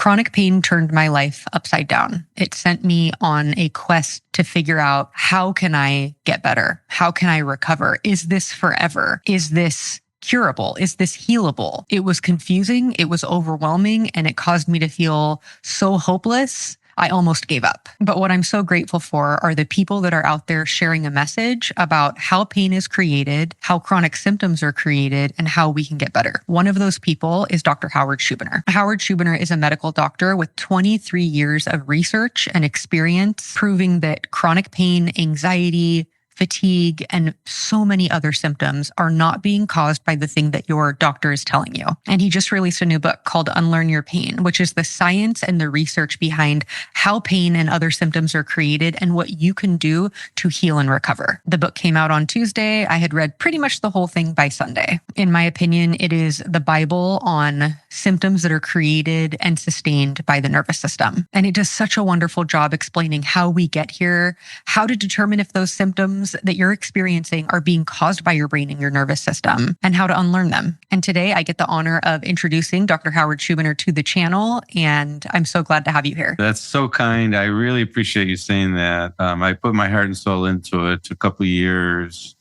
Chronic pain turned my life upside down. It sent me on a quest to figure out, how can I get better? How can I recover? Is this forever? Is this curable? Is this healable? It was confusing. It was overwhelming, and it caused me to feel so hopeless. I almost gave up. But what I'm so grateful for are the people that are out there sharing a message about how pain is created, how chronic symptoms are created, and how we can get better. One of those people is Dr. Howard Schubiner. Howard Schubiner is a medical doctor with 23 years of research and experience proving that chronic pain, anxiety, fatigue, and so many other symptoms are not being caused by the thing that your doctor is telling you. And he just released a new book called Unlearn Your Pain, which is the science and the research behind how pain and other symptoms are created and what you can do to heal and recover. The book came out on Tuesday. I had read pretty much the whole thing by Sunday. In my opinion, it is the Bible on symptoms that are created and sustained by the nervous system. And it does such a wonderful job explaining how we get here, how to determine if those symptoms that you're experiencing are being caused by your brain and your nervous system, and how to unlearn them. And today I get the honor of introducing Dr. Howard Schubiner to the channel, and I'm so glad to have you here. That's so kind. I really appreciate you saying that. I put my heart and soul into it. It took a couple of years,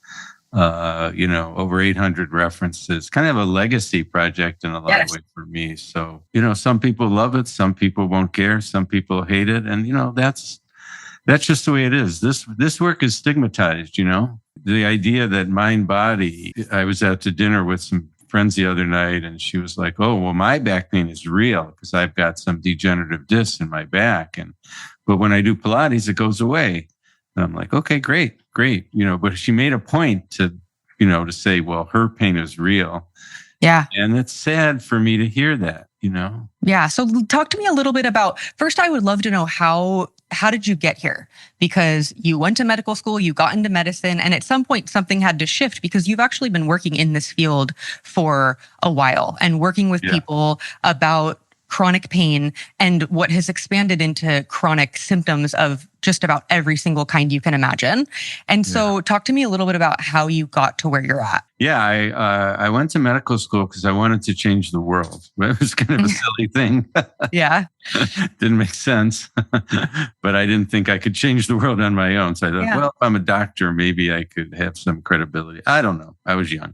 over 800 references, kind of a legacy project in a lot of ways for me. So, some people love it, some people won't care, some people hate it. And, that's just the way it is. This work is stigmatized, The idea that mind body. I was out to dinner with some friends the other night, and she was like, "Oh, well, my back pain is real because I've got some degenerative discs in my back, but when I do Pilates, it goes away." And I'm like, "Okay, great." But she made a point to say, "Well, her pain is real." Yeah, and it's sad for me to hear that. Yeah. So talk to me a little bit about, first, I would love to know how did you get here? Because you went to medical school, you got into medicine, and at some point something had to shift because you've actually been working in this field for a while and working with people about chronic pain and what has expanded into chronic symptoms of just about every single kind you can imagine. And so talk to me a little bit about how you got to where you're at. Yeah, I went to medical school because I wanted to change the world. It was kind of a silly thing. Yeah. Didn't make sense. But I didn't think I could change the world on my own. So I thought, well, if I'm a doctor, maybe I could have some credibility. I don't know. I was young.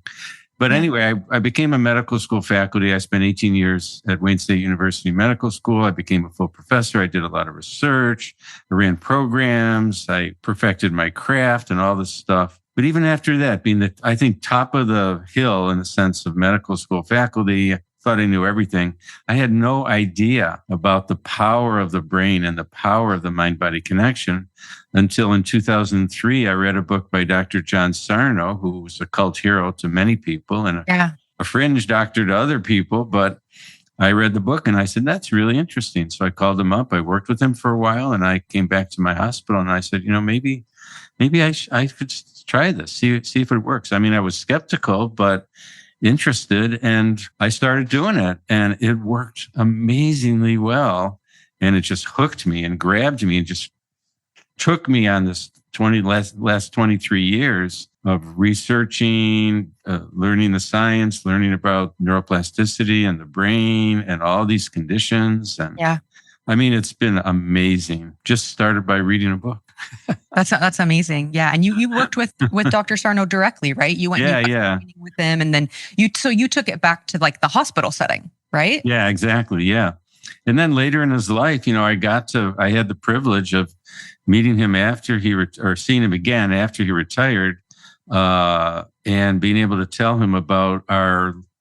But anyway, I became a medical school faculty. I spent 18 years at Wayne State University Medical School. I became a full professor. I did a lot of research. I ran programs. I perfected my craft and all this stuff. But even after that, being I think, top of the hill in the sense of medical school faculty, thought I knew everything. I had no idea about the power of the brain and the power of the mind-body connection until in 2003, I read a book by Dr. John Sarno, who was a cult hero to many people and a fringe doctor to other people. But I read the book and I said, that's really interesting. So I called him up. I worked with him for a while and I came back to my hospital and I said, maybe I could try this, see if it works. I mean, I was skeptical, but interested, and I started doing it, and it worked amazingly well. And it just hooked me and grabbed me and just took me on this last 23 years of researching, learning the science, learning about neuroplasticity and the brain and all these conditions. And I mean, it's been amazing. Just started by reading a book. That's amazing. Yeah. And you worked with Dr. Sarno directly, right? You went meeting with him, and then you took it back to like the hospital setting, right? Yeah, exactly. Yeah. And then later in his life, I had the privilege of meeting him after or seeing him again after he retired, and being able to tell him about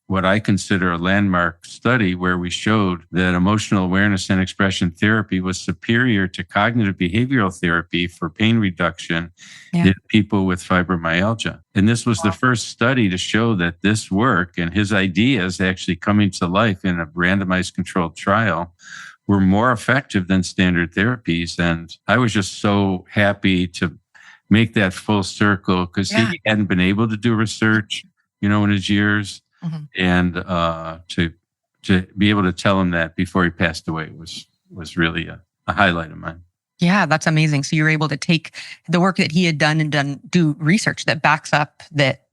what I consider a landmark study where we showed that emotional awareness and expression therapy was superior to cognitive behavioral therapy for pain reduction in people with fibromyalgia. And this was the first study to show that this work and his ideas actually coming to life in a randomized controlled trial were more effective than standard therapies. And I was just so happy to make that full circle because he hadn't been able to do research, in his years. Mm-hmm. And to be able to tell him that before he passed away was really a highlight of mine. Yeah, that's amazing. So you were able to take the work that he had done and do research that backs up that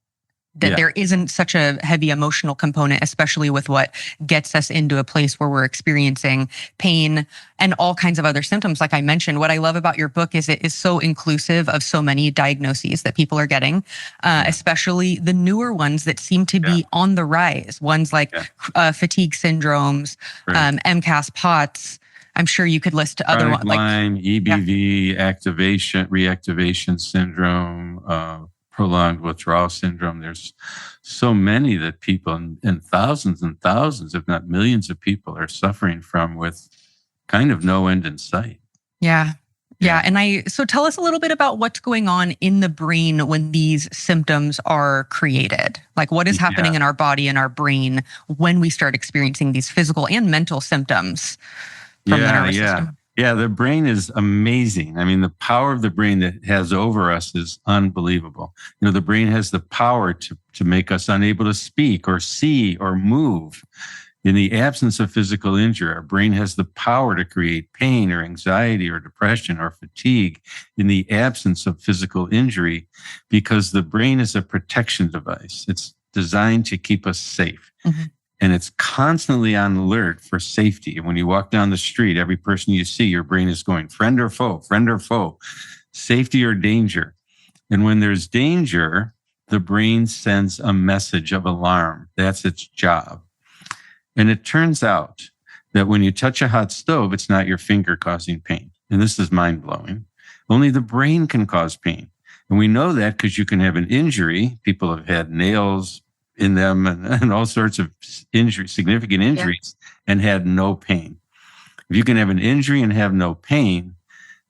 that there isn't such a heavy emotional component, especially with what gets us into a place where we're experiencing pain and all kinds of other symptoms. Like I mentioned, what I love about your book is it is so inclusive of so many diagnoses that people are getting, especially the newer ones that seem to be on the rise. Ones like fatigue syndromes, MCAS, POTS. I'm sure you could list other ones like Lyme, EBV, reactivation syndrome, prolonged withdrawal syndrome. There's so many that people, and thousands, if not millions of people are suffering from with kind of no end in sight. Yeah. And so tell us a little bit about what's going on in the brain when these symptoms are created. Like what is happening in our body and our brain when we start experiencing these physical and mental symptoms from the nervous system? Yeah, the brain is amazing. I mean, the power of the brain that it has over us is unbelievable. You know, the brain has the power to make us unable to speak or see or move. In the absence of physical injury, our brain has the power to create pain or anxiety or depression or fatigue in the absence of physical injury, because the brain is a protection device. It's designed to keep us safe. Mm-hmm. And it's constantly on alert for safety. And when you walk down the street, every person you see, your brain is going friend or foe, safety or danger. And when there's danger, the brain sends a message of alarm. That's its job. And it turns out that when you touch a hot stove, it's not your finger causing pain. And this is mind-blowing. Only the brain can cause pain. And we know that because you can have an injury. People have had nails in them and all sorts of injuries, significant injuries, and had no pain. If you can have an injury and have no pain,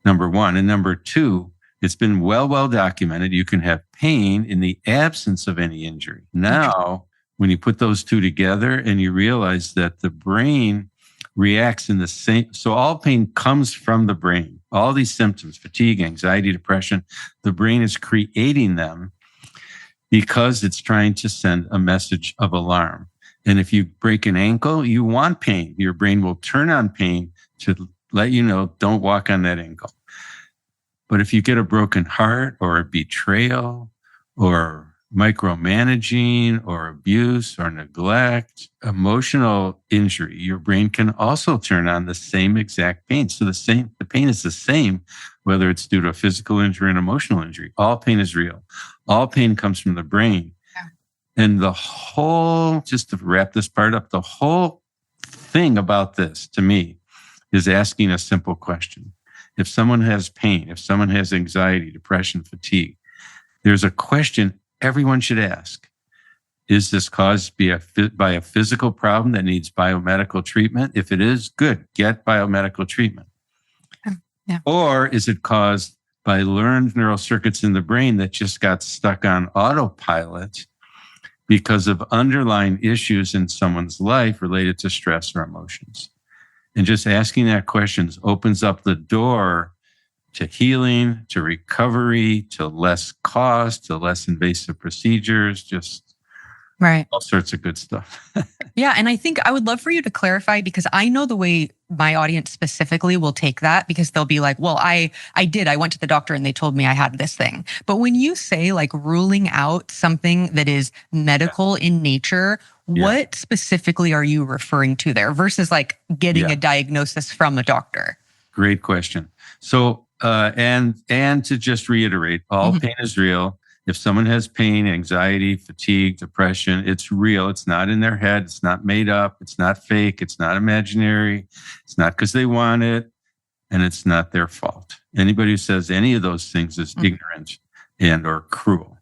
number one. And number two, it's been well documented, you can have pain in the absence of any injury. Now, when you put those two together and you realize that the brain reacts in the same, so all pain comes from the brain. All these symptoms, fatigue, anxiety, depression, the brain is creating them because it's trying to send a message of alarm. And if you break an ankle, you want pain. Your brain will turn on pain to let you know, don't walk on that ankle. But if you get a broken heart or a betrayal or micromanaging or abuse or neglect, emotional injury, your brain can also turn on the same exact pain. So the pain is the same, whether it's due to a physical injury and emotional injury. All pain is real. All pain comes from the brain. And the whole, just to wrap this part up, the whole thing about this to me is asking a simple question. If someone has pain, if someone has anxiety, depression, fatigue, there's a question everyone should ask. Is this caused by a physical problem that needs biomedical treatment? If it is, good, get biomedical treatment. Or is it caused by learned neural circuits in the brain that just got stuck on autopilot because of underlying issues in someone's life related to stress or emotions? And just asking that question opens up the door to healing, to recovery, to less cost, to less invasive procedures, just all sorts of good stuff. Yeah. And I think I would love for you to clarify, because I know the way my audience specifically will take that, because they'll be like, well, I went to the doctor and they told me I had this thing. But when you say like ruling out something that is medical in nature, what specifically are you referring to there versus like getting a diagnosis from a doctor? Great question. So, and to just reiterate, all pain is real. If someone has pain, anxiety, fatigue, depression, it's real. It's not in their head. It's not made up. It's not fake. It's not imaginary. It's not because they want it, and it's not their fault. Anybody who says any of those things is ignorant and or cruel.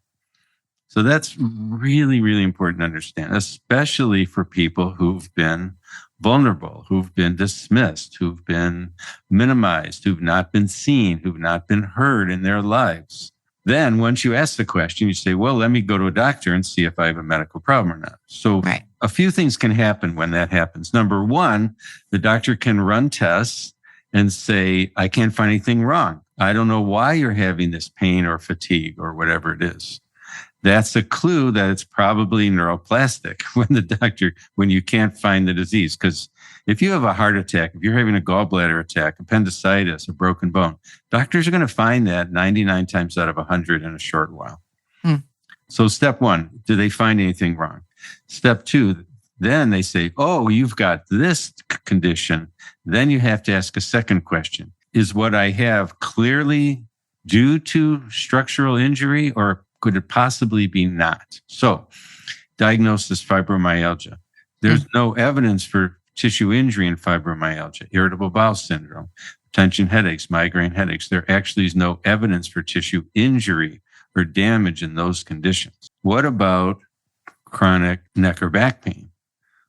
So that's really, really important to understand, especially for people who've been vulnerable, who've been dismissed, who've been minimized, who've not been seen, who've not been heard in their lives. Then once you ask the question, you say, well, let me go to a doctor and see if I have a medical problem or not. So a few things can happen when that happens. Number one, the doctor can run tests and say, I can't find anything wrong. I don't know why you're having this pain or fatigue or whatever it is. That's a clue that it's probably neuroplastic when you can't find the disease. Because if you have a heart attack, if you're having a gallbladder attack, appendicitis, a broken bone, doctors are going to find that 99 times out of 100 in a short while. So step one, do they find anything wrong? Step two, then they say, oh, you've got this condition. Then you have to ask a second question. Is what I have clearly due to structural injury, or could it possibly be not? So diagnosis fibromyalgia. There's no evidence for tissue injury in fibromyalgia, irritable bowel syndrome, tension headaches, migraine headaches. There actually is no evidence for tissue injury or damage in those conditions. What about chronic neck or back pain?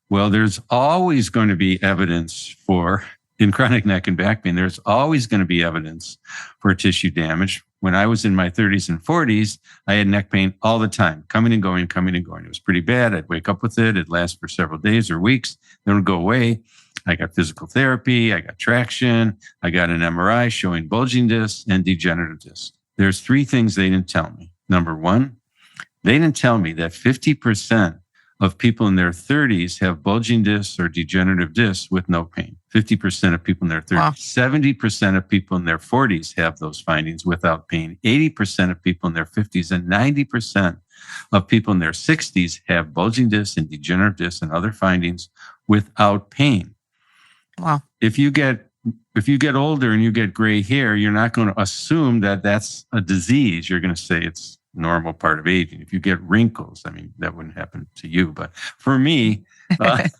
Well, there's always going to be evidence in chronic neck and back pain, there's always going to be evidence for tissue damage. When I was in my 30s and 40s, I had neck pain all the time, coming and going, coming and going. It was pretty bad. I'd wake up with it. It'd last for several days or weeks. Then it would go away. I got physical therapy. I got traction. I got an MRI showing bulging discs and degenerative discs. There's three things they didn't tell me. Number one, they didn't tell me that 50% of people in their 30s have bulging discs or degenerative discs with no pain. 50% of people in their 30s. Wow. 70% of people in their 40s have those findings without pain. 80% of people in their 50s and 90% of people in their 60s have bulging discs and degenerative discs and other findings without pain. Wow. If you get older and you get gray hair, you're not going to assume that that's a disease. You're going to say it's normal part of aging. If you get wrinkles, I mean, that wouldn't happen to you, but for me, it's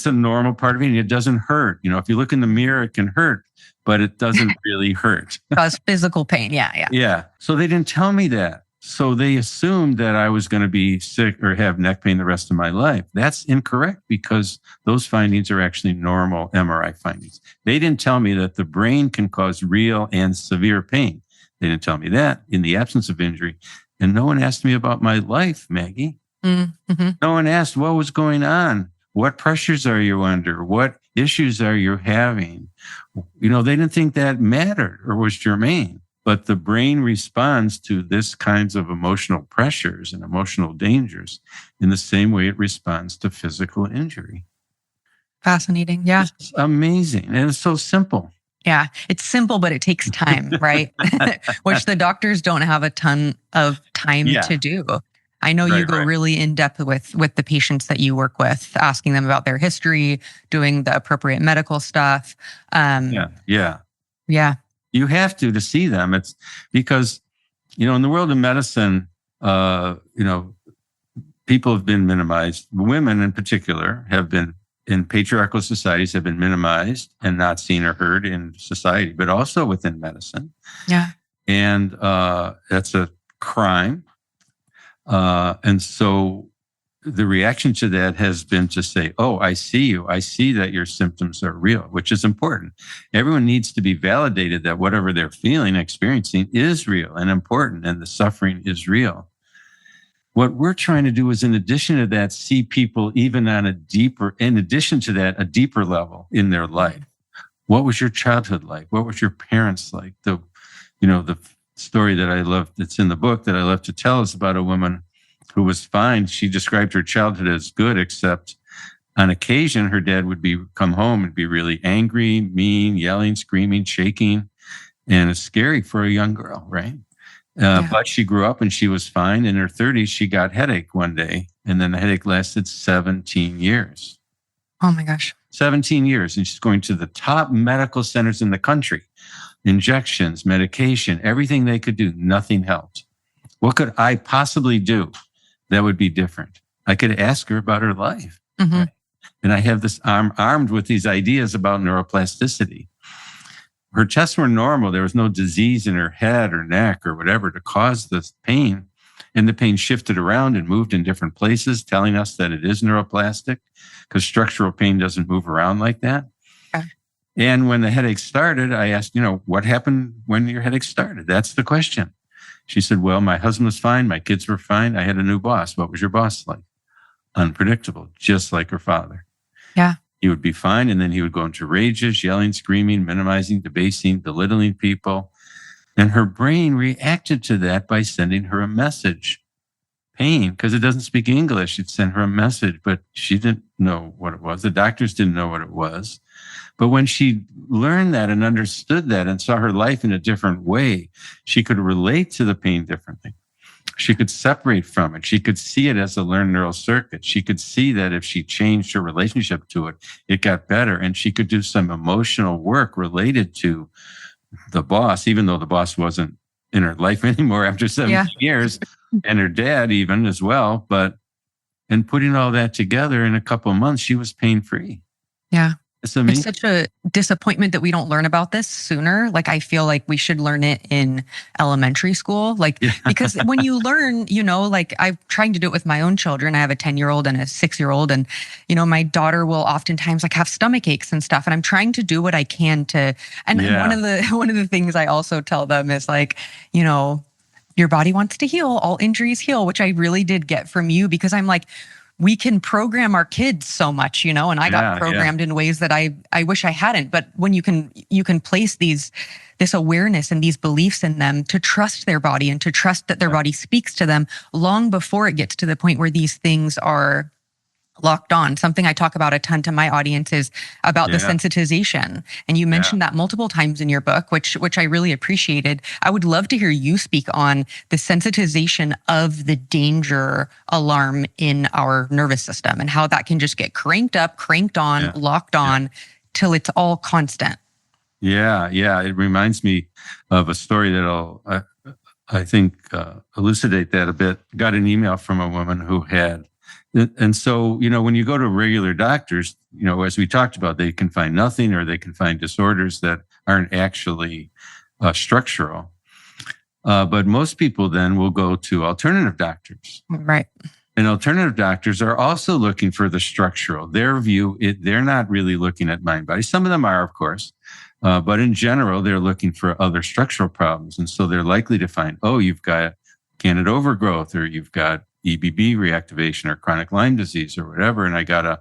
a normal part of aging. It doesn't hurt. If you look in the mirror, it can hurt, but it doesn't really hurt. Cause physical pain. Yeah. Yeah. So they didn't tell me that. So they assumed that I was going to be sick or have neck pain the rest of my life. That's incorrect, because those findings are actually normal MRI findings. They didn't tell me that the brain can cause real and severe pain. They didn't tell me that in the absence of injury. And no one asked me about my life, Maggie. Mm-hmm. No one asked what was going on. What pressures are you under? What issues are you having? They didn't think that mattered or was germane. But the brain responds to this kinds of emotional pressures and emotional dangers in the same way it responds to physical injury. Fascinating. Yeah. It's amazing. And it's so simple. Yeah, it's simple, but it takes time, right? Which the doctors don't have a ton of time to do. I know you go really in depth with the patients that you work with, asking them about their history, doing the appropriate medical stuff. Yeah. You have to see them. It's because, in the world of medicine, people have been minimized. Women in particular in patriarchal societies have been minimized and not seen or heard in society, but also within medicine. Yeah. And that's a crime. And so the reaction to that has been to say, oh, I see you. I see that your symptoms are real, which is important. Everyone needs to be validated that whatever they're feeling, experiencing is real and important, and the suffering is real. What we're trying to do is, in addition to that, see people even on a deeper level in their life. What was your childhood like? What was your parents like? The story that I love, that's in the book that I love to tell, is about a woman who was fine. She described her childhood as good, except on occasion, her dad would come home and be really angry, mean, yelling, screaming, shaking. And it's scary for a young girl, right? But she grew up and she was fine. In her 30s, she got headache one day, and then the headache lasted 17 years. Oh my gosh. 17 years. And she's going to the top medical centers in the country. Injections, medication, everything they could do. Nothing helped. What could I possibly do that would be different? I could ask her about her life. Mm-hmm. Right? And I have this armed with these ideas about neuroplasticity. Her tests were normal. There was no disease in her head or neck or whatever to cause this pain. And the pain shifted around and moved in different places, telling us that it is neuroplastic, because structural pain doesn't move around like that. Okay. And when the headache started, I asked, what happened when your headache started? That's the question. She said, well, my husband was fine. My kids were fine. I had a new boss. What was your boss like? Unpredictable, just like her father. Yeah. He would be fine, and then he would go into rages, yelling, screaming, minimizing, debasing, belittling people. And her brain reacted to that by sending her a message. Pain, because it doesn't speak English. It sent her a message, but she didn't know what it was. The doctors didn't know what it was. But when she learned that and understood that and saw her life in a different way, she could relate to the pain differently. She could separate from it. She could see it as a learned neural circuit. She could see that if she changed her relationship to it, it got better. And she could do some emotional work related to the boss, even though the boss wasn't in her life anymore after 17 years, and her dad even as well. And putting all that together in a couple of months, she was pain-free. Yeah. It's amazing. It's such a disappointment that we don't learn about this sooner. Like, I feel like we should learn it in elementary school. Like, because when you learn, like I'm trying to do it with my own children. I have a 10-year-old and a 6-year-old. And, my daughter will oftentimes like have stomach aches and stuff. And I'm trying to do what I can to, and one of the things I also tell them is like, your body wants to heal, all injuries heal, which I really did get from you, because I'm like, we can program our kids so much, and I got programmed in ways that I wish I hadn't. But when you can place this awareness and these beliefs in them to trust their body and to trust that their body speaks to them long before it gets to the point where these things are locked on. Something I talk about a ton to my audience is about the sensitization. And you mentioned that multiple times in your book, which I really appreciated. I would love to hear you speak on the sensitization of the danger alarm in our nervous system and how that can just get cranked up, cranked on, locked on till it's all constant. Yeah. It reminds me of a story that'll, I think, elucidate that a bit. Got an email from a woman who had. And so, when you go to regular doctors, as we talked about, they can find nothing, or they can find disorders that aren't actually structural. But most people then will go to alternative doctors. Right. And alternative doctors are also looking for the structural. Their view, they're not really looking at mind body. Some of them are, of course. But in general, they're looking for other structural problems. And so they're likely to find, you've got candida overgrowth, or you've got EBB reactivation, or chronic Lyme disease, or whatever. And I got an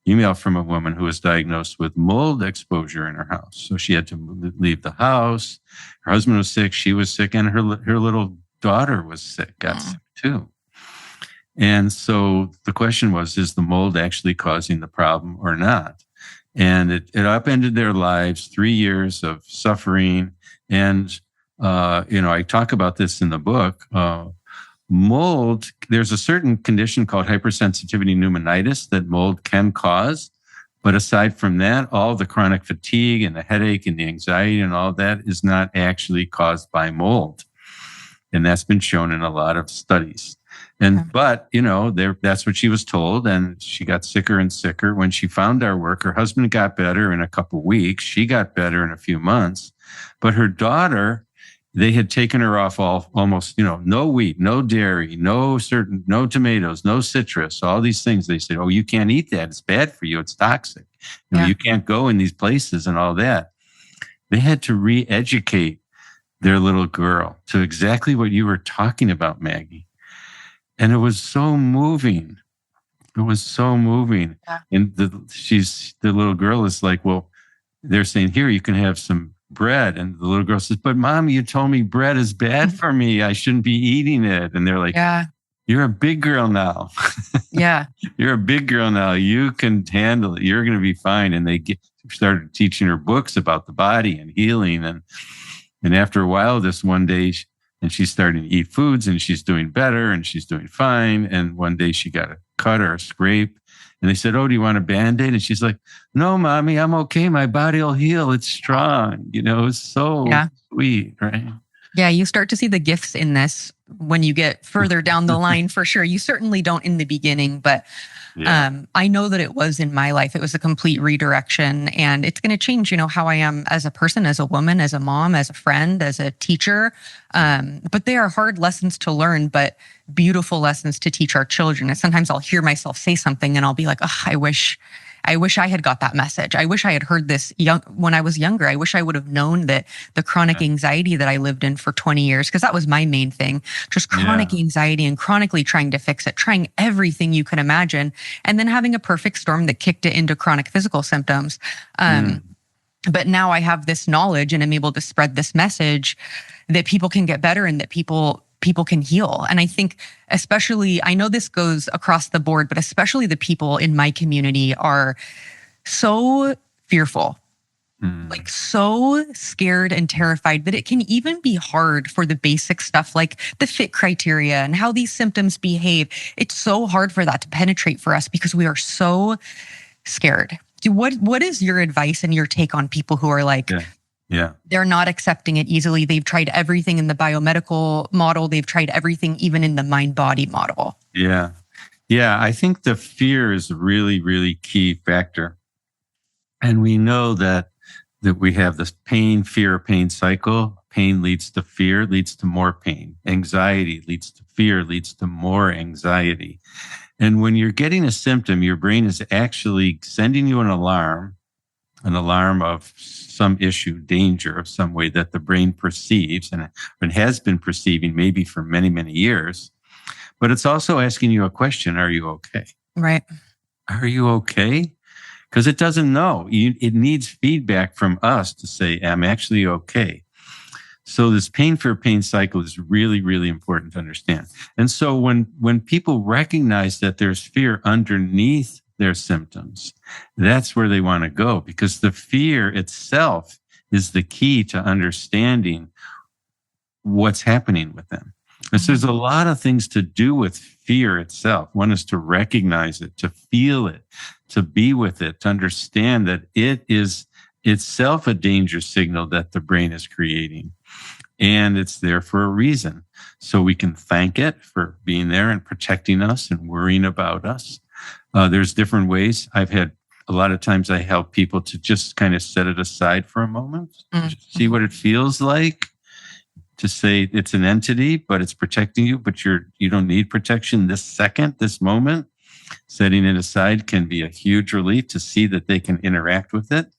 email from a woman who was diagnosed with mold exposure in her house. So she had to leave the house. Her husband was sick. She was sick. And her little daughter was sick, got sick too. And so the question was, is the mold actually causing the problem or not? And it upended their lives, 3 years of suffering. And, I talk about this in the book. Mold, there's a certain condition called hypersensitivity pneumonitis that mold can cause. But aside from that, all the chronic fatigue and the headache and the anxiety and all that is not actually caused by mold. And that's been shown in a lot of studies. But that's what she was told. And she got sicker and sicker. When she found our work, her husband got better in a couple of weeks. She got better in a few months. But her daughter, they had taken her off almost, no wheat, no dairy, no tomatoes, no citrus, all these things. They said, you can't eat that. It's bad for you. It's toxic. You can't go in these places and all that. They had to re-educate their little girl to exactly what you were talking about, Maggie. And it was so moving. It was so moving. Yeah. And the little girl is like, well, they're saying, here, you can have some bread. And the little girl says, but Mom, you told me bread is bad for me. I shouldn't be eating it. And they're like, you're a big girl now. You're a big girl now. You can handle it. You're going to be fine. And they started teaching her books about the body and healing. And after a while, this one day, she's starting to eat foods, and she's doing better, and she's doing fine. And one day she got a cut or a scrape. And they said, do you want a Band-Aid? And she's like, no, Mommy, I'm okay. My body will heal. It's strong. It's so sweet, right? Yeah, you start to see the gifts in this when you get further down the line, for sure. You certainly don't in the beginning, but I know that it was in my life. It was a complete redirection, and it's going to change, how I am as a person, as a woman, as a mom, as a friend, as a teacher. But they are hard lessons to learn, but beautiful lessons to teach our children. And sometimes I'll hear myself say something and I'll be like, I wish I had got that message. I wish I had heard this when I was younger. I wish I would have known that the chronic anxiety that I lived in for 20 years, because that was my main thing, just chronic anxiety and chronically trying to fix it, trying everything you could imagine, and then having a perfect storm that kicked it into chronic physical symptoms. But now I have this knowledge and I'm able to spread this message that people can get better and that people can heal. And I think especially, I know this goes across the board, but especially the people in my community are so fearful like so scared and terrified that it can even be hard for the basic stuff like the fit criteria and how these symptoms behave. It's so hard for that to penetrate for us because we are so scared. What is your advice and your take on people who are like, they're not accepting it easily. They've tried everything in the biomedical model. They've tried everything even in the mind-body model. Yeah. I think the fear is a really, really key factor. And we know that we have this pain, fear, pain cycle. Pain leads to fear, leads to more pain. Anxiety leads to fear, leads to more anxiety. And when you're getting a symptom, your brain is actually sending you an alarm of some issue, danger of some way that the brain perceives and has been perceiving maybe for many, many years. But it's also asking you a question, are you okay? Right. Are you okay? Because it doesn't know. It needs feedback from us to say, I'm actually okay. So this pain for pain cycle is really, really important to understand. And so when people recognize that there's fear underneath their symptoms, that's where they want to go, because the fear itself is the key to understanding what's happening with them. Because there's a lot of things to do with fear itself. One is to recognize it, to feel it, to be with it, to understand that it is itself a danger signal that the brain is creating. And it's there for a reason. So we can thank it for being there and protecting us and worrying about us. There's different ways. I've had a lot of times I help people to just kind of set it aside for a moment, see what it feels like, to say it's an entity, but it's protecting you, but you don't need protection this second, this moment. Setting it aside can be a huge relief to see that they can interact with it.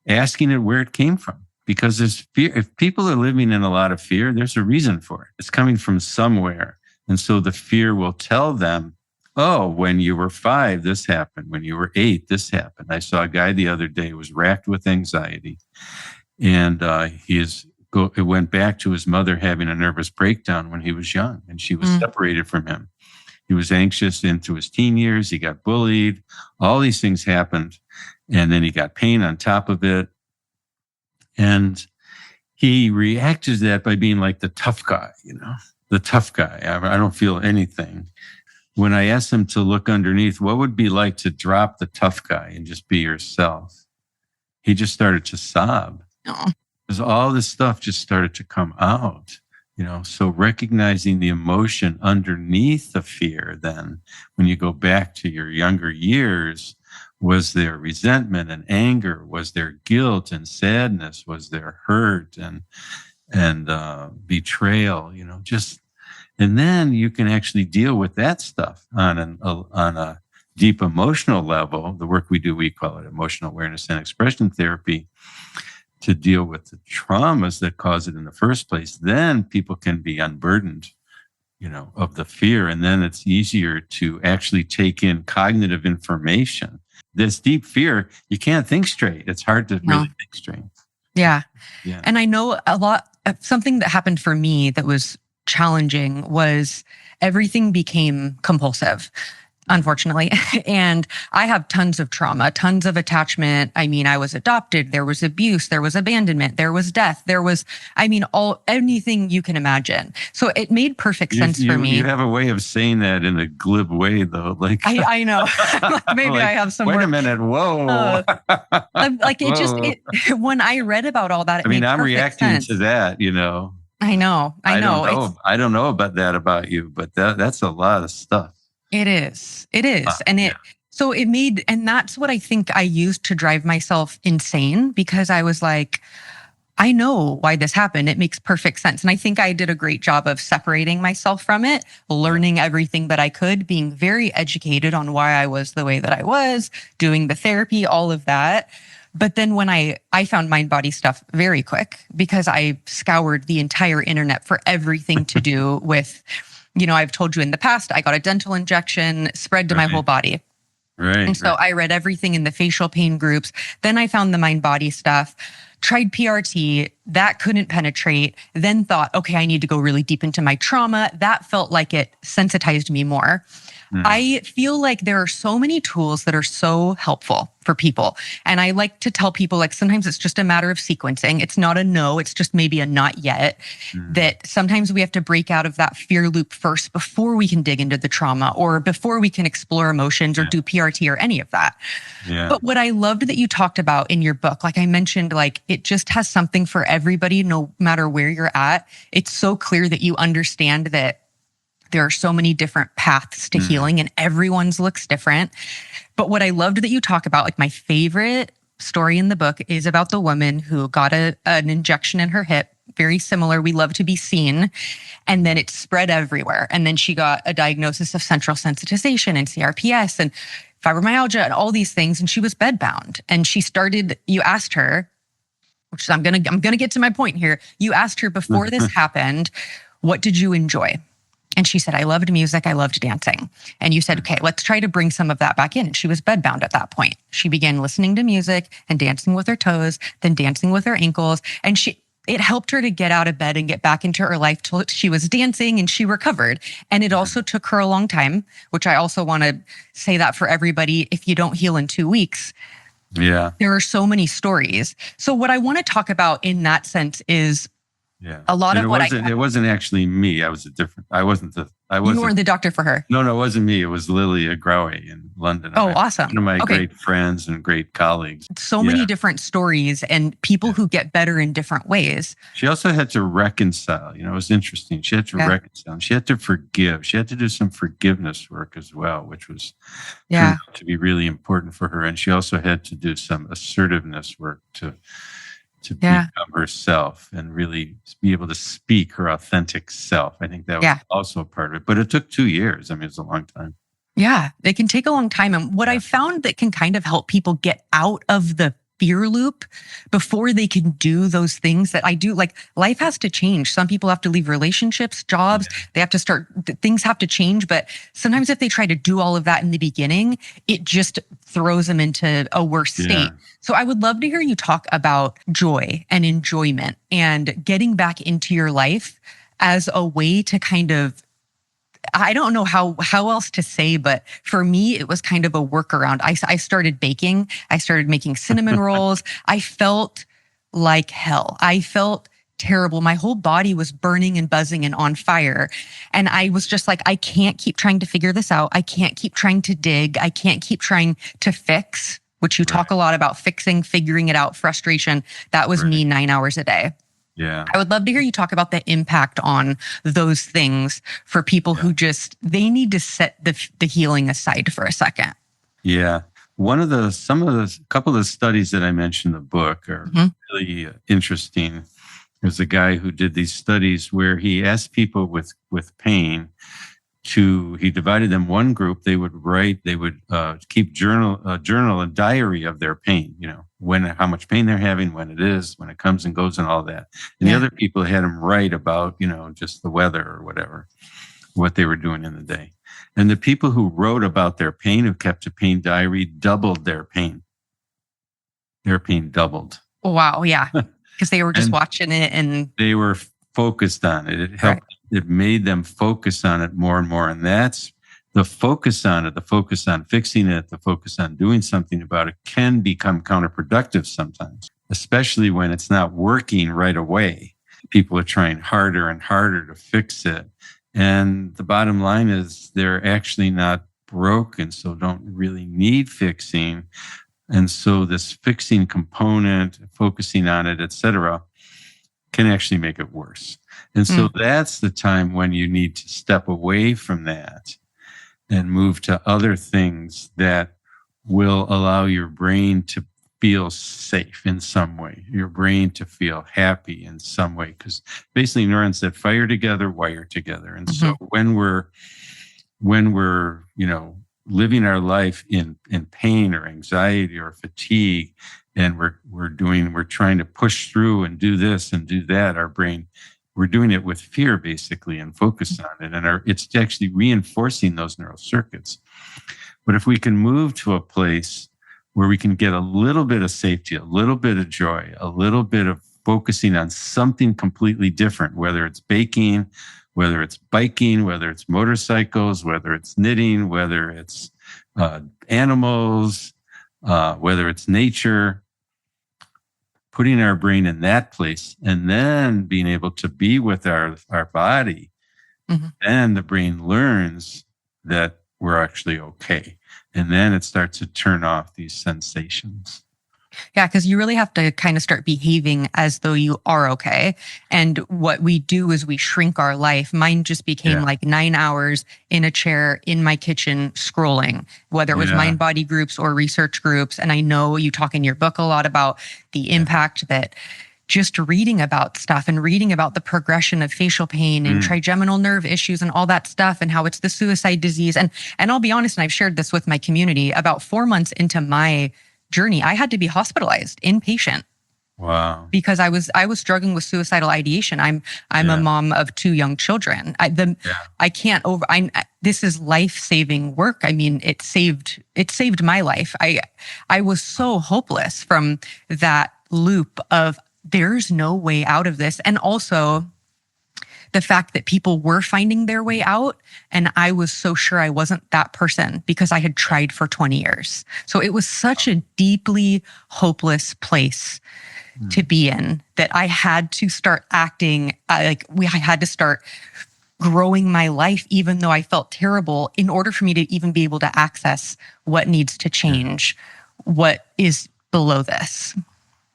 Asking it where it came from, because there's fear. If people are living in a lot of fear, there's a reason for it. It's coming from somewhere. And so the fear will tell them, oh, when you were 5, this happened. When you were 8, this happened. I saw a guy the other day who was racked with anxiety, and it went back to his mother having a nervous breakdown when he was young, and she was separated from him. He was anxious into his teen years. He got bullied. All these things happened. And then he got pain on top of it. And he reacted to that by being like the tough guy, the tough guy. I don't feel anything. When I asked him to look underneath, what would it be like to drop the tough guy and just be yourself? He just started to sob. Because all this stuff just started to come out. So recognizing the emotion underneath the fear, then when you go back to your younger years, was there resentment and anger? Was there guilt and sadness? Was there hurt and betrayal? And then you can actually deal with that stuff on a deep emotional level. The work we do, we call it emotional awareness and expression therapy, to deal with the traumas that cause it in the first place. Then people can be unburdened, of the fear. And then it's easier to actually take in cognitive information. This deep fear, you can't think straight. It's hard to really think straight. Yeah. And I know something that happened for me that was challenging was everything became compulsive, unfortunately. And I have tons of trauma, tons of attachment. I mean, I was adopted. There was abuse. There was abandonment. There was death. There was, anything you can imagine. So it made perfect sense for me. You have a way of saying that in a glib way, though. Like I know. Maybe I have some. Wait a minute. Whoa. When I read about all that, I'm reacting sense to that. I know. I don't know about that about you, but that's a lot of stuff. It is. So it made, and that's what I think I used to drive myself insane, because I was like, I know why this happened. It makes perfect sense. And I think I did a great job of separating myself from it, learning everything that I could, being very educated on why I was the way that I was, doing the therapy, all of that. But then when I found mind body stuff very quick, because I scoured the entire internet for everything to do with, I've told you in the past, I got a dental injection, spread to my whole body. Right. And so I read everything in the facial pain groups. Then I found the mind body stuff, tried PRT, that couldn't penetrate, then thought, okay, I need to go really deep into my trauma. That felt like it sensitized me more. I feel like there are so many tools that are so helpful. for people. And I like to tell people, like, sometimes it's just a matter of sequencing. It's not a no, it's just maybe a not yet. That sometimes we have to break out of that fear loop first before we can dig into the trauma, or before we can explore emotions or do PRT or any of that. But what I loved that you talked about in your book, like I mentioned, like it just has something for everybody, no matter where you're at. It's so clear that you understand that there are so many different paths to healing and everyone's looks different. But what I loved that you talk about, like my favorite story in the book is about the woman who got an injection in her hip, very similar. We love to be seen. And then it spread everywhere. And then she got a diagnosis of central sensitization and CRPS and fibromyalgia and all these things. And she was bedbound. And she started, you asked her, which I'm gonna get to my point here. You asked her before this happened, what did you enjoy? And she said, I loved music, I loved dancing. And you said, okay, let's try to bring some of that back in. And she was bedbound at that point. She began listening to music and dancing with her toes, then dancing with her ankles. And it helped her to get out of bed and get back into her life till she was dancing and she recovered. And it also took her a long time, which I also want to say that for everybody, if you don't heal in 2 weeks, there are so many stories. So what I want to talk about in that sense is a lot of it wasn't actually me. I was I wasn't. You weren't the doctor for her. No, it wasn't me. It was Lily Agrawe in London. Oh, awesome. One of my great friends and great colleagues. So many different stories and people who get better in different ways. She also had to reconcile. It was interesting. She had to reconcile. She had to forgive. She had to do some forgiveness work as well, which was turned out to be really important for her. And she also had to do some assertiveness work to become herself and really be able to speak her authentic self. I think that was also part of it. But it took 2 years. I mean, it's a long time. Yeah, it can take a long time. And what I found that can kind of help people get out of the fear loop before they can do those things that I do, like life has to change. Some people have to leave relationships, jobs, they have to start, things have to change. But sometimes if they try to do all of that in the beginning, it just throws them into a worse state. So I would love to hear you talk about joy and enjoyment and getting back into your life as a way to kind of, I don't know how else to say, but for me, it was kind of a workaround. I started baking. I started making cinnamon rolls. I felt like hell. I felt terrible. My whole body was burning and buzzing and on fire. And I was just like, I can't keep trying to figure this out. I can't keep trying to dig. I can't keep trying to fix, which you talk a lot about, fixing, figuring it out, frustration. That was me 9 hours a day. Yeah. I would love to hear you talk about the impact on those things for people who just, they need to set the healing aside for a second. Yeah. Couple of the studies that I mentioned in the book are really interesting. There's a guy who did these studies where he asked people with pain he divided them. One group, they would keep journal and diary of their pain, how much pain they're having, when it is, when it comes and goes and all that. And the other people had them write about, just the weather or whatever, what they were doing in the day. And the people who wrote about their pain, who kept a pain diary, doubled their pain. Their pain doubled. Wow. Yeah. Because they were just watching it and they were focused on it. It helped. It made them focus on it more and more. And that's the focus on it, the focus on fixing it, the focus on doing something about it can become counterproductive sometimes, especially when it's not working right away. People are trying harder and harder to fix it. And the bottom line is they're actually not broken, so don't really need fixing. And so this fixing component, focusing on it, etc., can actually make it worse. And so that's the time when you need to step away from that and move to other things that will allow your brain to feel safe in some way, your brain to feel happy in some way. Because basically neurons that fire together, wire together. And so when we're living our life in pain or anxiety or fatigue, and we're trying to push through and do this and do that, our brain, we're doing it with fear basically and focus on it. And it's actually reinforcing those neural circuits. But if we can move to a place where we can get a little bit of safety, a little bit of joy, a little bit of focusing on something completely different, whether it's baking, whether it's biking, whether it's motorcycles, whether it's knitting, whether it's animals, whether it's nature, putting our brain in that place, and then being able to be with our body, then the brain learns that we're actually okay. And then it starts to turn off these sensations. Yeah, because you really have to kind of start behaving as though you are okay. And what we do is we shrink our life. Mine just became like 9 hours in a chair in my kitchen scrolling, whether it was mind body groups or research groups. And I know you talk in your book a lot about the impact that just reading about stuff and reading about the progression of facial pain and trigeminal nerve issues and all that stuff and how it's the suicide disease. And I'll be honest, and I've shared this with my community, about 4 months into my journey, I had to be hospitalized inpatient. Wow. Because I was struggling with suicidal ideation. I'm a mom of 2 young children. This is life-saving work. I mean, it saved my life. I was so hopeless from that loop of there's no way out of this. And also the fact that people were finding their way out, and I was so sure I wasn't that person because I had tried for 20 years. So it was such a deeply hopeless place to be in that I had to start acting I had to start growing my life, even though I felt terrible, in order for me to even be able to access what needs to change, what is below this.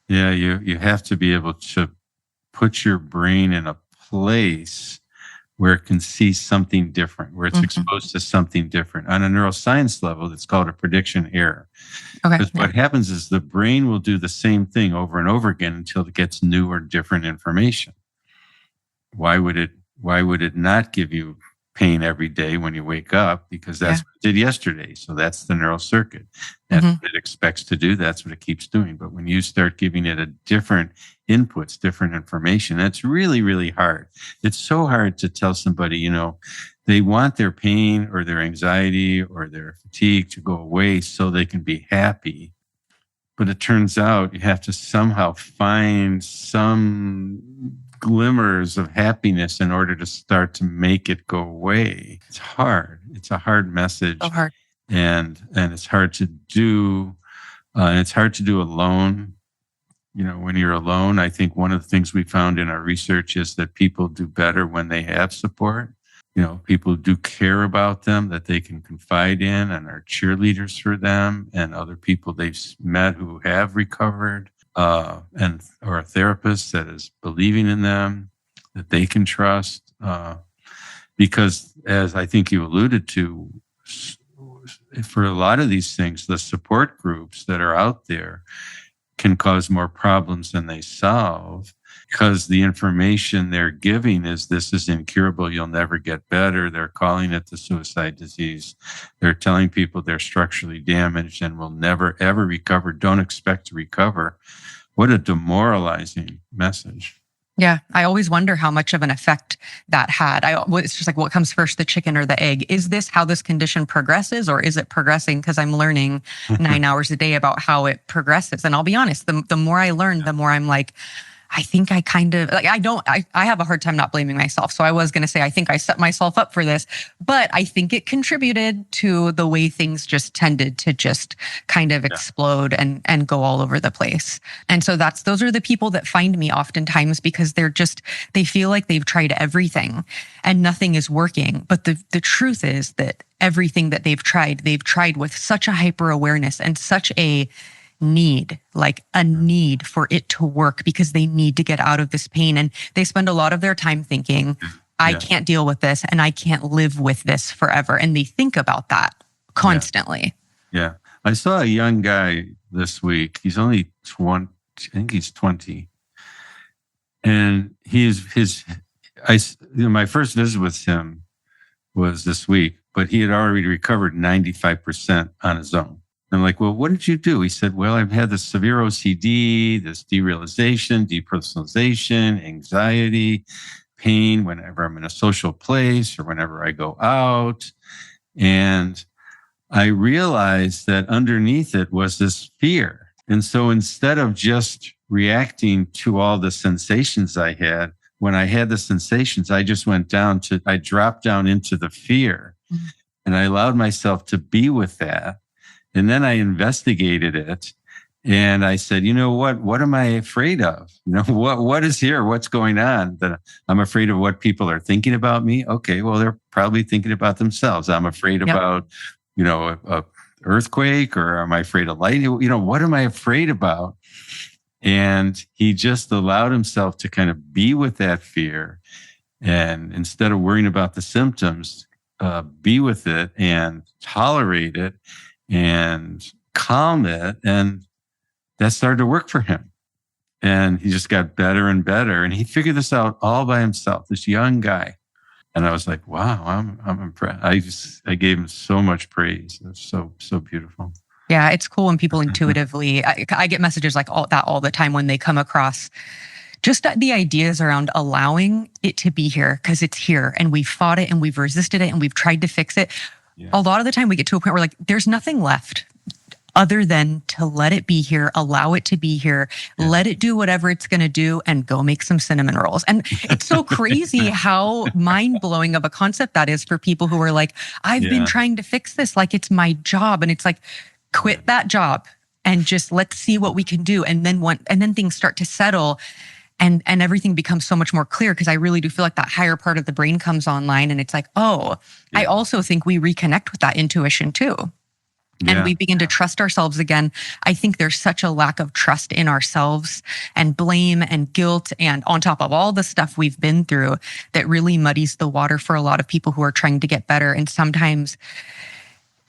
Yeah, you have to be able to put your brain in a place where it can see something different, where it's exposed to something different. On a neuroscience level, it's called a prediction error. Okay. Because what happens is the brain will do the same thing over and over again until it gets new or different information. Why would it not give you pain every day when you wake up? Because that's what it did yesterday. So that's the neural circuit. That's what it expects to do. That's what it keeps doing. But when you start giving it a different inputs, different information, that's really, really hard. It's so hard to tell somebody, they want their pain or their anxiety or their fatigue to go away so they can be happy. But it turns out you have to somehow find some glimmers of happiness in order to start to make it go away. It's hard. It's a hard message. So hard. And it's hard to do. And it's hard to do alone. When you're alone, I think one of the things we found in our research is that people do better when they have support. People do care about them, that they can confide in, and are cheerleaders for them, and other people they've met who have recovered, or a therapist that is believing in them, that they can trust. Because, as I think you alluded to, for a lot of these things, the support groups that are out there can cause more problems than they solve, because the information they're giving is this is incurable, you'll never get better. They're calling it the suicide disease. They're telling people they're structurally damaged and will never, ever recover. Don't expect to recover. What a demoralizing message. Yeah, I always wonder how much of an effect that had. It's just like, what comes first, the chicken or the egg? Is this how this condition progresses, or is it progressing because I'm learning 9 hours a day about how it progresses? And I'll be honest, the more I learn, the more I'm like, I think I kind of I have a hard time not blaming myself. So I was going to say, I think I set myself up for this, but I think it contributed to the way things just tended to just kind of explode and go all over the place. And so those are the people that find me oftentimes, because they feel like they've tried everything and nothing is working. But the truth is that everything that they've tried with such a hyper awareness and such a need for it to work, because they need to get out of this pain. And they spend a lot of their time thinking, I can't deal with this and I can't live with this forever. And they think about that constantly. Yeah. I saw a young guy this week. He's only 20. I think he's 20. And my first visit with him was this week, but he had already recovered 95% on his own. I'm like, well, what did you do? He said, well, I've had this severe OCD, this derealization, depersonalization, anxiety, pain whenever I'm in a social place or whenever I go out. And I realized that underneath it was this fear. And so instead of just reacting to all the sensations I had, when I had the sensations, I just I dropped down into the fear. And I allowed myself to be with that. And then I investigated it. And I said, you know what? What am I afraid of? What is here? What's going on? That I'm afraid of what people are thinking about me. Okay, well, they're probably thinking about themselves. I'm afraid about, a earthquake, or am I afraid of lightning? What am I afraid about? And he just allowed himself to kind of be with that fear. And instead of worrying about the symptoms, be with it and tolerate it and calm it. And that started to work for him. And he just got better and better. And he figured this out all by himself, this young guy. And I was like, wow, I'm impressed. I gave him so much praise. It's so beautiful. Yeah, it's cool when people intuitively, I get messages like all the time when they come across just the ideas around allowing it to be here, because it's here and we've fought it and we've resisted it and we've tried to fix it. Yeah. A lot of the time we get to a point where like, there's nothing left other than to let it be here, allow it to be here, let it do whatever it's going to do, and go make some cinnamon rolls. And it's so crazy how mind-blowing of a concept that is for people who are like, I've been trying to fix this like it's my job. And it's like, quit that job and just let's see what we can do. And then things start to settle and everything becomes so much more clear, because I really do feel like that higher part of the brain comes online and it's like, I also think we reconnect with that intuition too. And we begin to trust ourselves again. I think there's such a lack of trust in ourselves, and blame and guilt, and on top of all the stuff we've been through, that really muddies the water for a lot of people who are trying to get better. And sometimes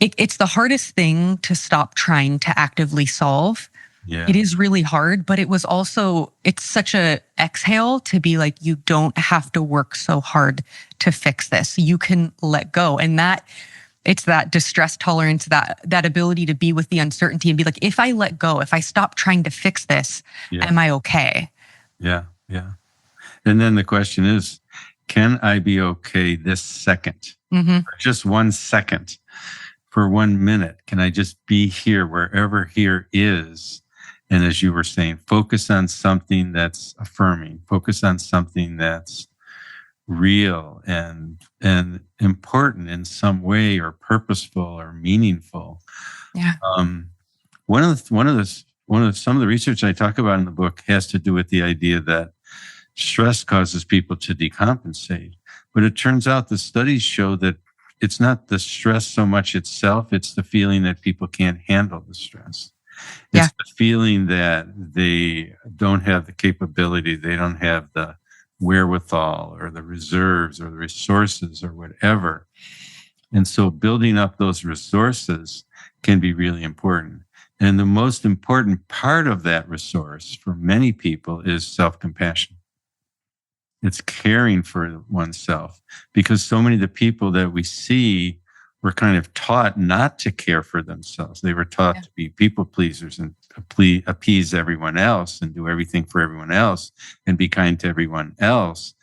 it's the hardest thing to stop trying to actively solve. Yeah. It is really hard, but it's such a exhale to be like, you don't have to work so hard to fix this. You can let go. And it's that distress tolerance, that ability to be with the uncertainty and be like, if I let go, if I stop trying to fix this, am I okay? Yeah. And then the question is, can I be okay this second? Mm-hmm. For just 1 second, for 1 minute? Can I just be here wherever here is? And as you were saying, focus on something that's affirming, focus on something that's real and important in some way, or purposeful or meaningful. Yeah. Some of the research I talk about in the book has to do with the idea that stress causes people to decompensate. But it turns out the studies show that it's not the stress so much itself, it's the feeling that people can't handle the stress. It's the feeling that they don't have the capability, they don't have the wherewithal or the reserves or the resources or whatever. And so building up those resources can be really important. And the most important part of that resource for many people is self-compassion. It's caring for oneself, because so many of the people that we see were kind of taught not to care for themselves. They were taught to be people pleasers and appease everyone else and do everything for everyone else and be kind to everyone else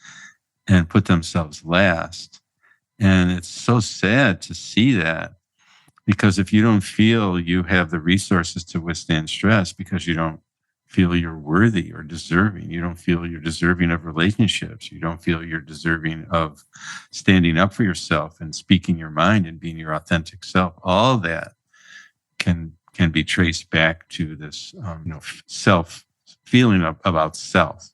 and put themselves last. And it's so sad to see that, because if you don't feel you have the resources to withstand stress, because you don't feel you're worthy or deserving, you don't feel you're deserving of relationships, you don't feel you're deserving of standing up for yourself and speaking your mind and being your authentic self, all that can be traced back to this self feeling about self.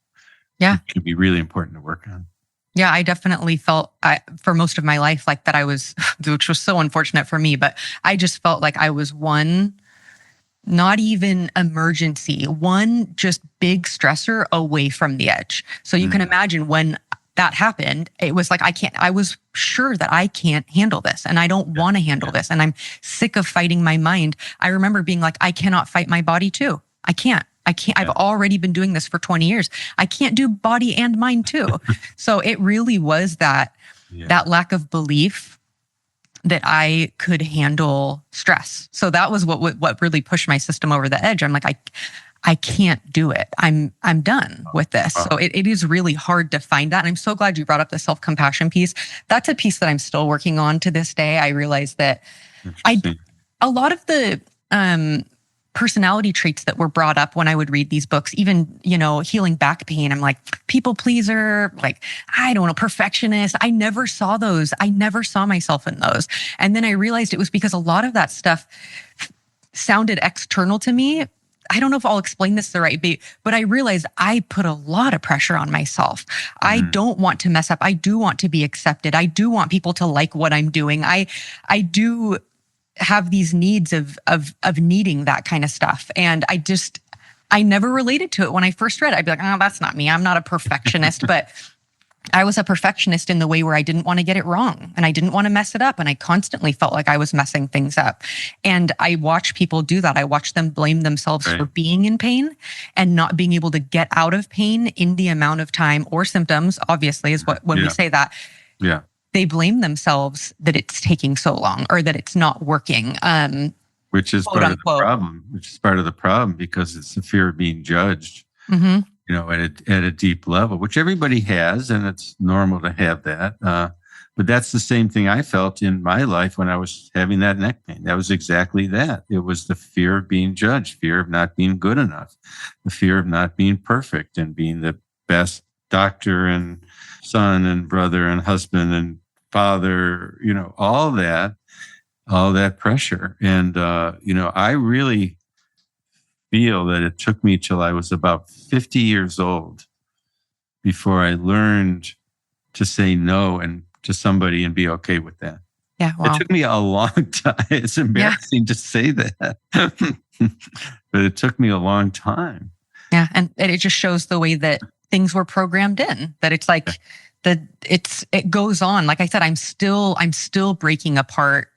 Yeah, it can be really important to work on. Yeah, I definitely felt for most of my life like that which was so unfortunate for me, but I just felt like I was one, not even emergency, one just big stressor away from the edge. So you can imagine when that happened, it was like, I was sure that I can't handle this and I don't want to handle this. And I'm sick of fighting my mind. I remember being like, I cannot fight my body too. I can't. I've already been doing this for 20 years. I can't do body and mind too. So it really was that lack of belief that I could handle stress. So that was what really pushed my system over the edge. I'm like, I can't do it. I'm done with this. So it is really hard to find that. And I'm so glad you brought up the self-compassion piece. That's a piece that I'm still working on to this day. I realized that a lot of the personality traits that were brought up when I would read these books, even, healing back pain, I'm like, people pleaser, like, I don't know, perfectionist. I never saw those. I never saw myself in those. And then I realized it was because a lot of that stuff sounded external to me. I don't know if I'll explain this the right way, but I realized I put a lot of pressure on myself. I don't want to mess up. I do want to be accepted. I do want people to like what I'm doing. I do have these needs of needing that kind of stuff. And I never related to it when I first read it. I'd be like, oh, that's not me. I'm not a perfectionist, but I was a perfectionist in the way where I didn't want to get it wrong and I didn't want to mess it up. And I constantly felt like I was messing things up. And I watch people do that. I watch them blame themselves for being in pain and not being able to get out of pain in the amount of time or symptoms, obviously, is when we say that. Yeah. They blame themselves that it's taking so long or that it's not working. Which is part of the problem. Which is part of the problem because it's the fear of being judged. Mm-hmm. You know, at a deep level, which everybody has, and it's normal to have that. But that's the same thing I felt in my life when I was having that neck pain. That was exactly that. It was the fear of being judged, fear of not being good enough, the fear of not being perfect and being the best doctor and son and brother and husband and father, you know, all that pressure. And, you know, I really feel that it took me till I was about 50 years old before I learned to say no and to somebody and be okay with that. Yeah, wow. It took me a long time. It's embarrassing to say that, but it took me a long time. Yeah, and it just shows the way that things were programmed in. That it's like it goes on. Like I said, I'm still breaking apart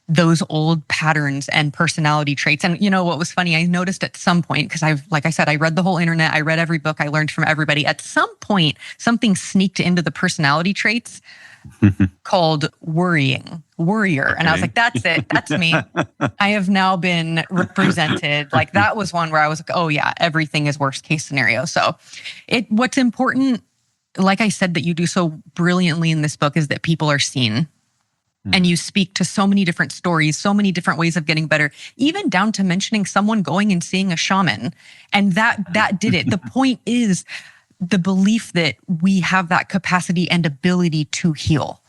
those old patterns and personality traits. And you know what was funny? I noticed at some point, because like I said, I read the whole internet, I read every book, I learned from everybody. At some point, something sneaked into the personality traits called worrier. Okay. And I was like, that's it. That's me. I have now been represented. Like that was one where I was like, oh yeah, everything is worst case scenario. So what's important, like I said, that you do so brilliantly in this book is that people are seen. And you speak to so many different stories, so many different ways of getting better, even down to mentioning someone going and seeing a shaman. And that did it. The point is the belief that we have that capacity and ability to heal.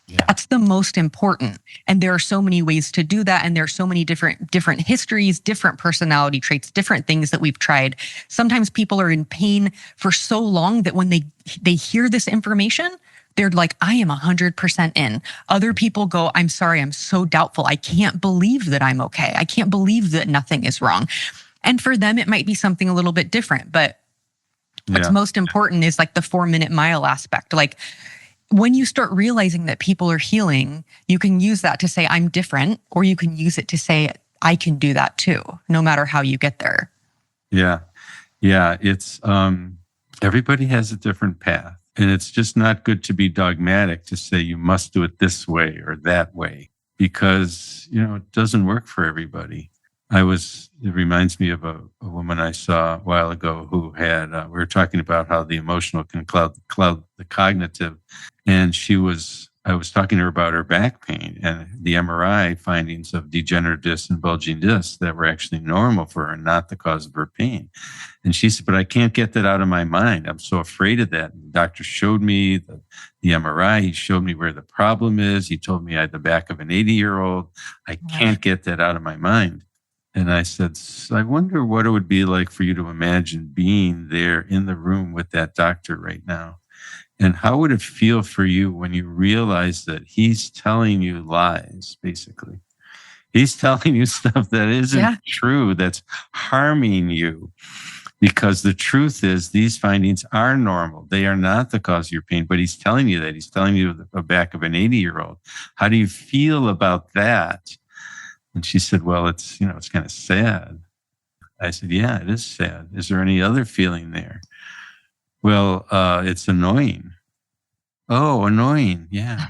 Yeah. That's the most important. And there are so many ways to do that. And there are so many different histories, different personality traits, different things that we've tried. Sometimes people are in pain for so long that when they hear this information, they're like, I am 100% in. Other people go, I'm sorry, I'm so doubtful. I can't believe that I'm okay. I can't believe that nothing is wrong. And for them, it might be something a little bit different. But what's most important is like the 4-minute mile aspect. Like when you start realizing that people are healing, you can use that to say, I'm different, or you can use it to say, I can do that too, no matter how you get there. Yeah. Yeah. It's, everybody has a different path. And it's just not good to be dogmatic to say you must do it this way or that way, because, you know, it doesn't work for everybody. It reminds me of a woman I saw a while ago who had, we were talking about how the emotional can cloud the cognitive. And I was talking to her about her back pain and the MRI findings of degenerative discs and bulging discs that were actually normal for her, not the cause of her pain. And she said, but I can't get that out of my mind. I'm so afraid of that. And the doctor showed me the MRI. He showed me where the problem is. He told me I had the back of an 80-year-old. I can't get that out of my mind. And I said, I wonder what it would be like for you to imagine being there in the room with that doctor right now. And how would it feel for you when you realize that he's telling you lies, basically? He's telling you stuff that isn't true, that's harming you. Because the truth is these findings are normal. They are not the cause of your pain, but he's telling you that. He's telling you the back of an 80-year-old. How do you feel about that? And she said, well, it's kind of sad. I said, yeah, it is sad. Is there any other feeling there? Well, it's annoying. Oh, annoying. Yeah.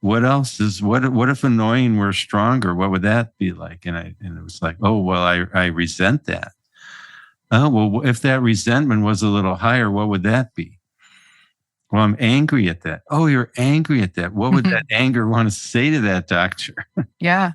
What else what if annoying were stronger? What would that be like? And it was like, oh, well, I resent that. Oh, well, if that resentment was a little higher, what would that be? Well, I'm angry at that. Oh, you're angry at that. What would that anger want to say to that doctor? Yeah.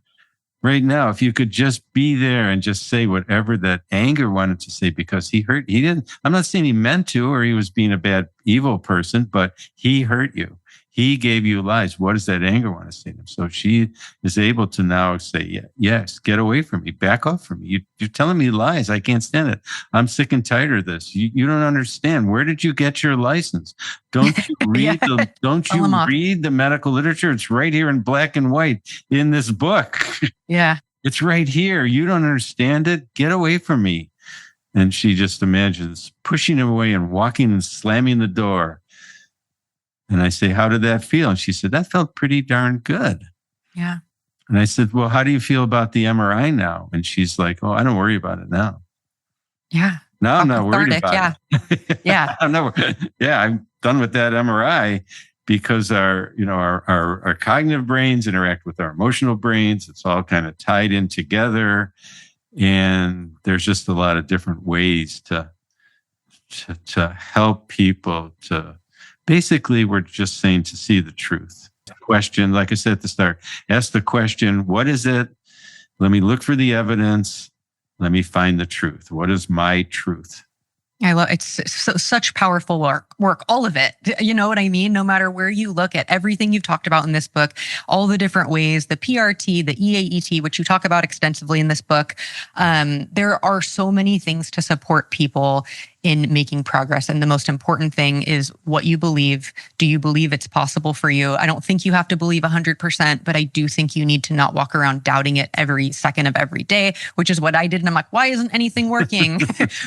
Right now, if you could just be there and just say whatever that anger wanted to say, because he didn't, I'm not saying he meant to, or he was being a bad, evil person, but he hurt you. He gave you lies. What does that anger want to say to him? So she is able to now say, yes, get away from me. Back off from me. You're telling me lies. I can't stand it. I'm sick and tired of this. You don't understand. Where did you get your license? Don't you read read the medical literature? It's right here in black and white in this book. Yeah. It's right here. You don't understand it. Get away from me. And she just imagines pushing him away and walking and slamming the door. And I say, how did that feel? And she said, that felt pretty darn good. Yeah. And I said, well, how do you feel about the MRI now? And she's like, oh, I don't worry about it now. Yeah. Now I'm not worried about it. Yeah. I'm done with that MRI because our cognitive brains interact with our emotional brains. It's all kind of tied in together. And there's just a lot of different ways to help people to basically, we're just saying to see the truth. Question, like I said at the start, ask the question, what is it? Let me look for the evidence. Let me find the truth. What is my truth? I love it's such powerful work, all of it. You know what I mean? No matter where you look at everything you've talked about in this book, all the different ways, the PRT, the EAET, which you talk about extensively in this book. There are so many things to support people in making progress. And the most important thing is what you believe. Do you believe it's possible for you? I don't think you have to believe 100%, but I do think you need to not walk around doubting it every second of every day, which is what I did. And I'm like, why isn't anything working?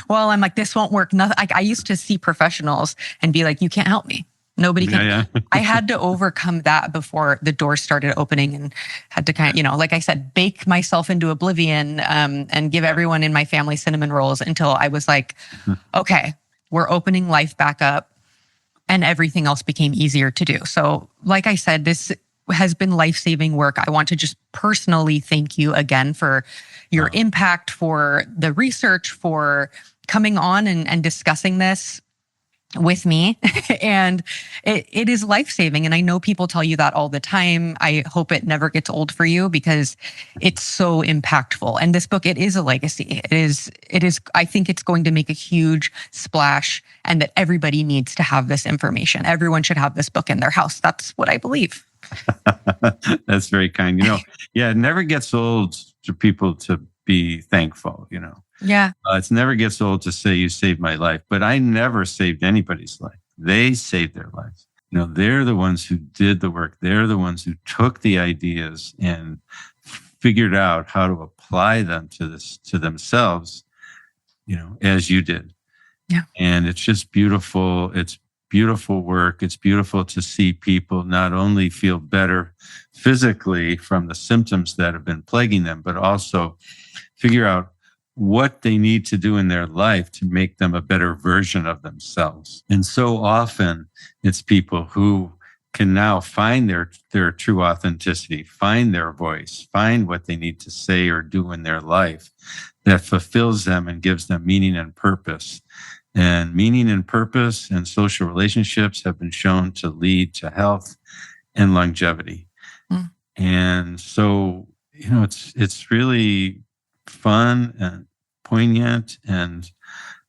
Well, I'm like, this won't work. Nothing. I used to see professionals and be like, you can't help me. Nobody can. Yeah. I had to overcome that before the doors started opening and had to kind of, like I said, bake myself into oblivion and give everyone in my family cinnamon rolls until I was like, okay, we're opening life back up and everything else became easier to do. So like I said, this has been life-saving work. I want to just personally thank you again for your impact, for the research, for coming on and discussing this with me. And it is life-saving. And I know people tell you that all the time. I hope it never gets old for you because it's so impactful. And this book, it is a legacy. It is, I think it's going to make a huge splash and that everybody needs to have this information. Everyone should have this book in their house. That's what I believe. That's very kind. It never gets old for people to be thankful, Yeah. It never gets old to say you saved my life, but I never saved anybody's life. They saved their lives. They're the ones who did the work. They're the ones who took the ideas and figured out how to apply them to themselves, as you did. Yeah. And it's just beautiful. It's beautiful work. It's beautiful to see people not only feel better physically from the symptoms that have been plaguing them, but also figure out what they need to do in their life to make them a better version of themselves. And so often it's people who can now find their true authenticity, find their voice, find what they need to say or do in their life that fulfills them and gives them meaning and purpose. And meaning and purpose and social relationships have been shown to lead to health and longevity. Mm. And so, it's really fun and poignant and,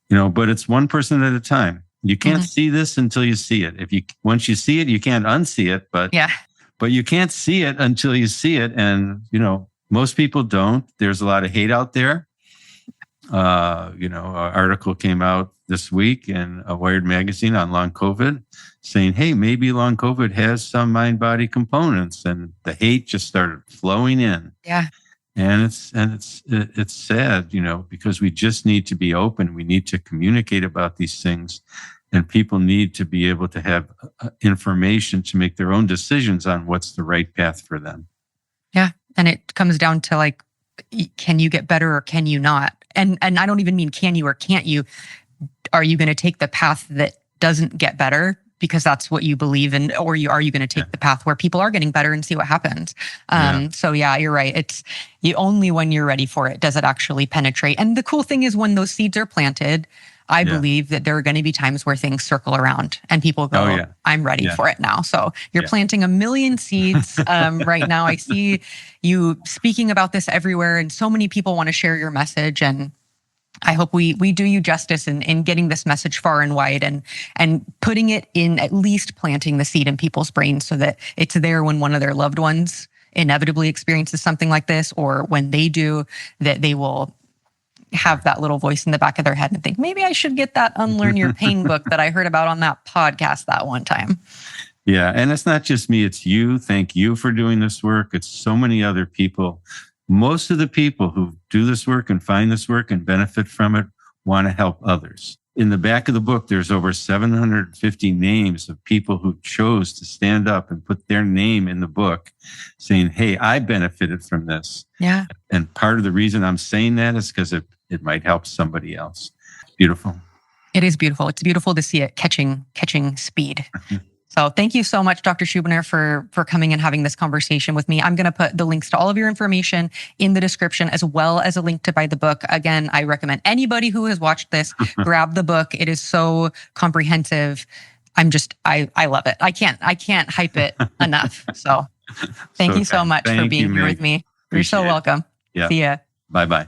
but it's one person at a time. You can't see this until you see it. Once you see it, you can't unsee it, but you can't see it until you see it. And, most people don't. There's a lot of hate out there. An article came out this week in a Wired magazine on long COVID saying, hey, maybe long COVID has some mind-body components, and the hate just started flowing in. Yeah. And it's sad, because we just need to be open. We need to communicate about these things, and people need to be able to have information to make their own decisions on what's the right path for them. Yeah. And it comes down to can you get better or can you not? And I don't even mean can you or can't you. Are you going to take the path that doesn't get better because that's what you believe in, or are you going to take the path where people are getting better and see what happens? So you're right. It's only when you're ready for it does it actually penetrate. And the cool thing is when those seeds are planted, I believe that there are going to be times where things circle around and people go, I'm ready for it now. So you're planting 1 million seeds right now. I see you speaking about this everywhere and so many people want to share your message. And I hope we do you justice in getting this message far and wide, and putting it in, at least planting the seed in people's brains so that it's there when one of their loved ones inevitably experiences something like this, or when they do, that they will have that little voice in the back of their head and think, maybe I should get that Unlearn Your Pain book that I heard about on that podcast that one time. Yeah. And it's not just me, it's you. Thank you for doing this work. It's so many other people. Most of the people who do this work and find this work and benefit from it want to help others. In the back of the book, there's over 750 names of people who chose to stand up and put their name in the book saying, hey, I benefited from this. Yeah. And part of the reason I'm saying that is because it might help somebody else. Beautiful. It is beautiful. It's beautiful to see it catching speed. So thank you so much, Dr. Schubiner, for coming and having this conversation with me. I'm going to put the links to all of your information in the description, as well as a link to buy the book. Again, I recommend anybody who has watched this, grab the book. It is so comprehensive. I love it. I can't hype it enough. So thank you so much for being here with me. You're so welcome. Yeah. See ya. Bye-bye.